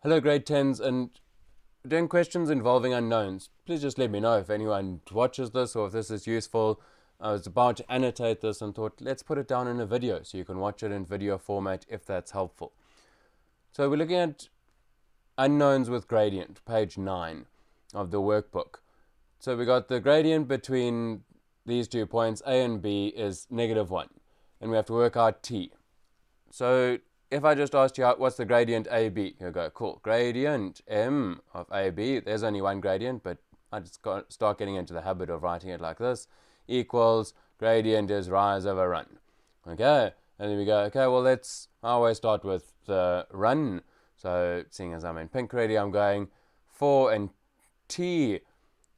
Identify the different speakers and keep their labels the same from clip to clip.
Speaker 1: Hello, grade 10s, and doing questions involving unknowns. Please just let me know if anyone watches this or if this is useful. I was about to annotate this and thought, let's put it down in a video so you can watch it in video format if that's helpful. So we're looking at unknowns with gradient, page 9 of the workbook. So we got the gradient between these 2 points, A and B, is -1, and we have to work out t. So if I just asked you what's the gradient AB, you'll go, cool, gradient M of AB, there's only one gradient, but I just start getting into the habit of writing it like this, equals gradient is rise over run. Okay, and then we go, okay, well, I always start with the run. So seeing as I'm in pink already, I'm going 4 and T.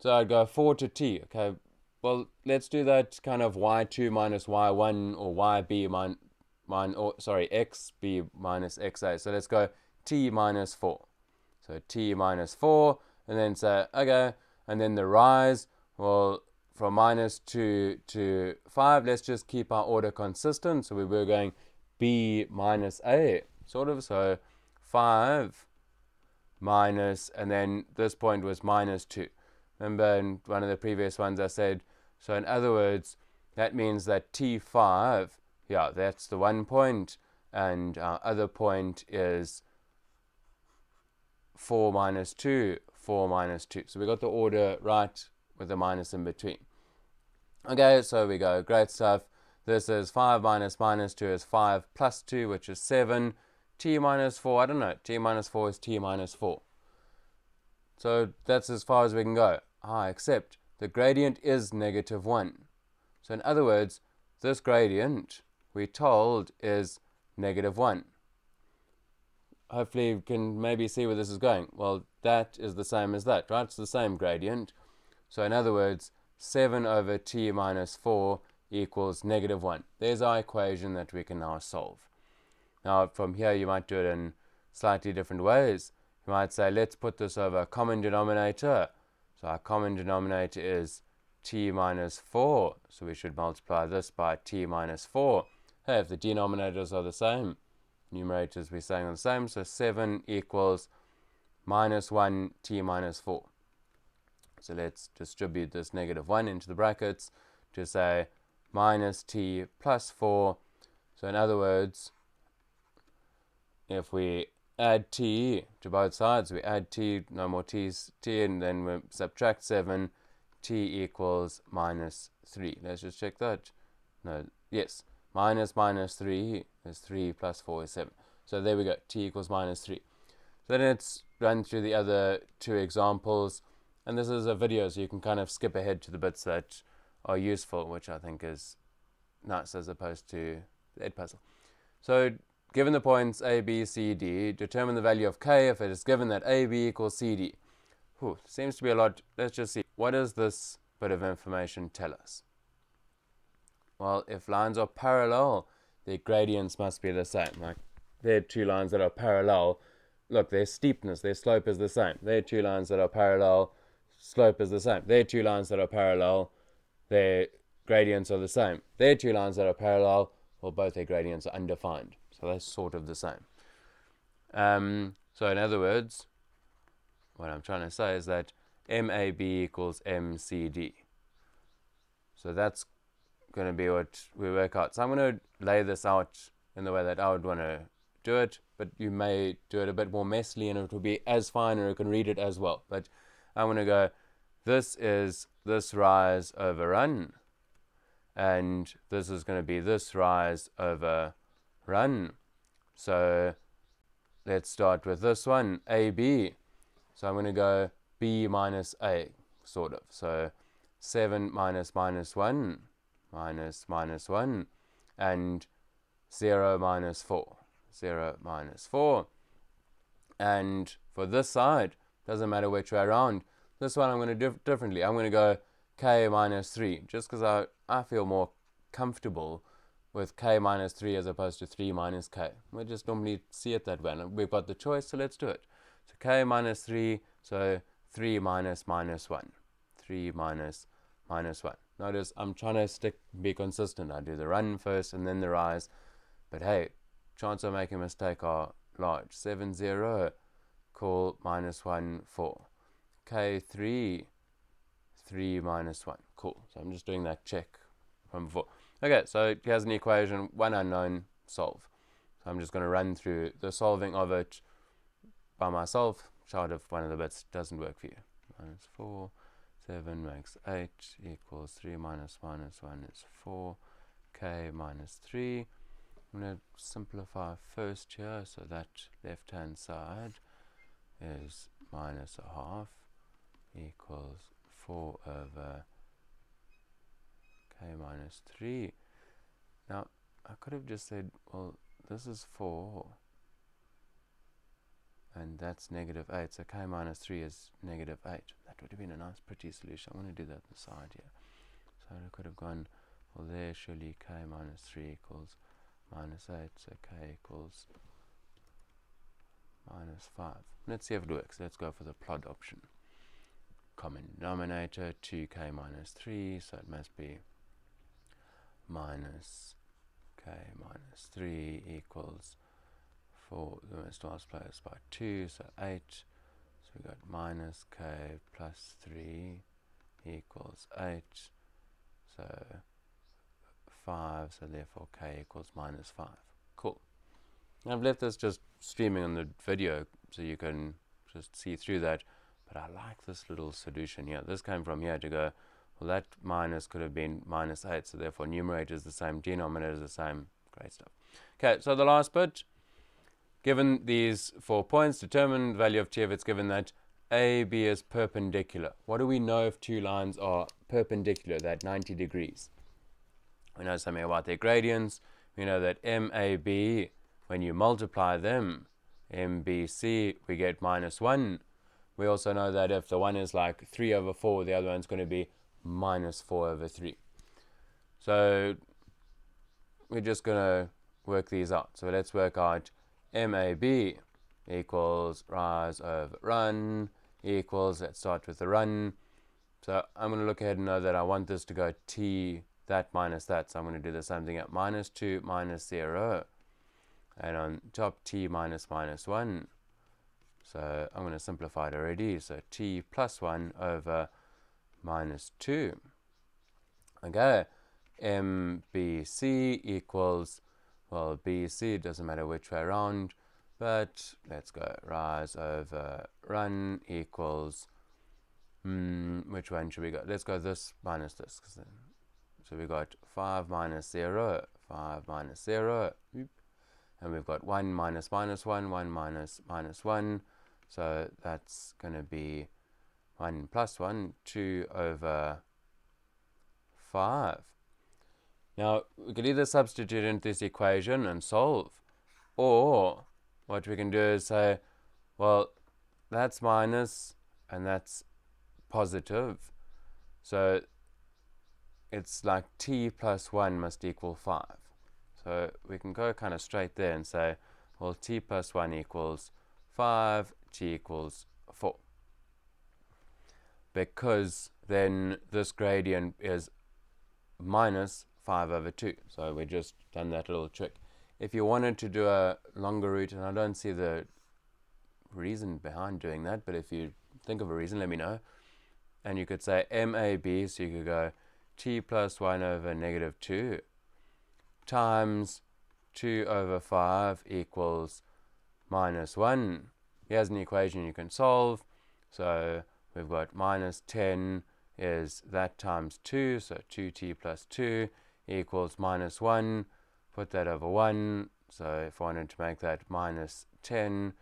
Speaker 1: So I'd go 4 to T. Okay, well, let's do that kind of y2 minus y1 or yb xb minus xa. So let's go t minus 4. So t minus 4, and then say, okay, and then the rise, well, from -2 to 5, let's just keep our order consistent. So we were going b minus a, sort of. So 5 minus, and then this point was -2. Remember in one of the previous ones I said, so in other words, that means that T5, yeah, that's the 1 point, and our other point is 4 minus 2, 4 minus 2. So we got the order right with the minus in between. Okay, so we go, great stuff. This is 5 minus -2 is 5 plus 2, which is 7. T minus 4, I don't know, T minus 4 is T minus 4. So that's as far as we can go. Except the gradient is -1. So in other words, this gradient, we're told, is -1. Hopefully you can maybe see where this is going. Well, that is the same as that, right? It's the same gradient. So in other words, 7 over t minus 4 equals -1. There's our equation that we can now solve. Now from here you might do it in slightly different ways. You might say, let's put this over a common denominator. So our common denominator is t minus 4. So we should multiply this by t minus 4. Hey, if the denominators are the same, numerators we're saying are the same. So 7 equals -1 t minus 4. So let's distribute this -1 into the brackets to say minus t plus 4. So in other words, if we add t to both sides, we add t, no more t's, t, and then we subtract 7, t equals -3. Let's just check that. No, yes, -3 is 3 plus 4 is 7. So there we go, t equals -3. Then let's run through the other 2 examples, and this is a video, so you can kind of skip ahead to the bits that are useful, which I think is nice as opposed to the Edpuzzle. So given the points a, b, c, d, determine the value of k if it is given that ab equals cd. Seems to be a lot. Let's just see. What does this bit of information tell us? Well, if lines are parallel, their gradients must be the same. Like, there are 2 lines that are parallel. Look, their steepness, their slope is the same. There are 2 lines that are parallel. Slope is the same. There are 2 lines that are parallel. Their gradients are the same. There are 2 lines that are parallel. Well, both their gradients are undefined. So they're sort of the same. So in other words, what I'm trying to say is that MAB equals MCD. So that's going to be what we work out. So I'm going to lay this out in the way that I would want to do it, but you may do it a bit more messily and it will be as fine, or you can read it as well. But I'm going to go, this is this rise over run, and this is going to be this rise over run. So let's start with this one, AB. So I'm going to go B minus A, sort of. So 7 minus -1, minus -1, and 0 minus 4. 0 minus 4. And for this side, doesn't matter which way around, this one I'm going to do differently. I'm going to go k minus 3, just because I feel more comfortable with k minus 3 as opposed to 3 minus k. We just normally see it that way. And we've got the choice, so let's do it. So k minus 3, so 3 minus -1. 3 minus -1. Notice I'm trying to be consistent. I do the run first and then the rise. But hey, chance of making a mistake are large. 7, 0. equal minus 1, 4. K3, 3 minus 1. Cool. So I'm just doing that check from before. Okay, so here's an equation, one unknown, solve. So I'm just going to run through the solving of it by myself. Chart if one of the bits doesn't work for you. Minus 4, 7 makes 8 equals 3 minus 1 is 4. K minus 3. I'm going to simplify first here, so that left-hand side is minus a half equals 4 over K minus 3. Now, I could have just said, well, this is 4, and that's negative 8, so K minus 3 is negative 8. That would have been a nice, pretty solution. I want to do that on the side here. So I could have gone, well, there, surely K minus 3 equals minus 8, so K equals minus 5. Let's see if it works. Let's go for the plot option. Common denominator, 2K minus 3, so it must be minus K minus 3 equals 4, we must multiply this by 2, so 8. So we got minus K plus 3 equals 8, so 5, so therefore K equals minus 5. Cool. Now I've left this just streaming on the video so you can just see through that, but I like this little solution here. This came from here to go, well, that minus could have been minus 8, so therefore numerator is the same, denominator is the same. Great stuff. Okay, so the last bit, given these 4 points, determine the value of t if it's given that AB is perpendicular. What do we know if two lines are perpendicular, that 90 degrees? We know something about their gradients. We know that MAB, when you multiply them, MBC, we get minus 1. We also know that if the one is like 3 over 4, the other one's going to be minus 4 over 3. So we're just going to work these out. So let's work out MAB equals rise over run equals, let's start with the run. So I'm going to look ahead and know that I want this to go t, that minus that. So I'm going to do the same thing at minus 2 minus 0. And on top t minus minus 1. So I'm going to simplify it already. So t plus 1 over minus 2. Okay. MBC equals, well, BC, doesn't matter which way around, but let's go rise over run equals, which one should we go? Let's go this minus this. So we got 5 minus 0, 5 minus 0, and we've got 1 minus minus 1, 1 minus minus 1. So that's going to be 1 plus 1, 2 over 5. Now, we could either substitute into this equation and solve, or what we can do is say, well, that's minus and that's positive. So it's like t plus 1 must equal 5. So we can go kind of straight there and say, well, t plus 1 equals 5, t equals 4. Because then this gradient is minus 5 over 2. So we just done that little trick. If you wanted to do a longer route, and I don't see the reason behind doing that, but if you think of a reason, let me know. And you could say MAB, so you could go t plus 1 over negative 2 times 2 over 5 equals minus 1. Here's an equation you can solve. So we've got minus 10 is that times 2, so 2t plus 2 equals minus 1. Put that over 1. So if I wanted to make that minus 10,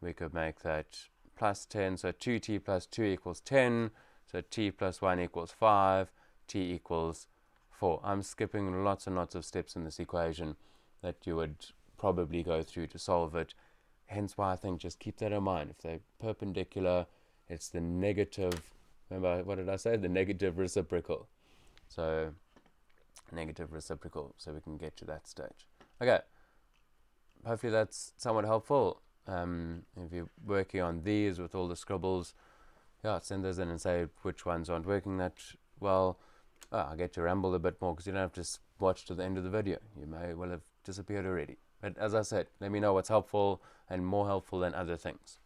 Speaker 1: we could make that plus 10. So 2t plus 2 equals 10. So t plus 1 equals 5. T equals 4. I'm skipping lots and lots of steps in this equation that you would probably go through to solve it. Hence why I think just keep that in mind. If they're perpendicular, it's the negative, remember, what did I say? The negative reciprocal. So negative reciprocal, so we can get to that stage. Okay, hopefully that's somewhat helpful. If you're working on these with all the scribbles, yeah, send those in and say which ones aren't working that well. I'll get to ramble a bit more because you don't have to watch to the end of the video. You may well have disappeared already. But as I said, let me know what's helpful and more helpful than other things.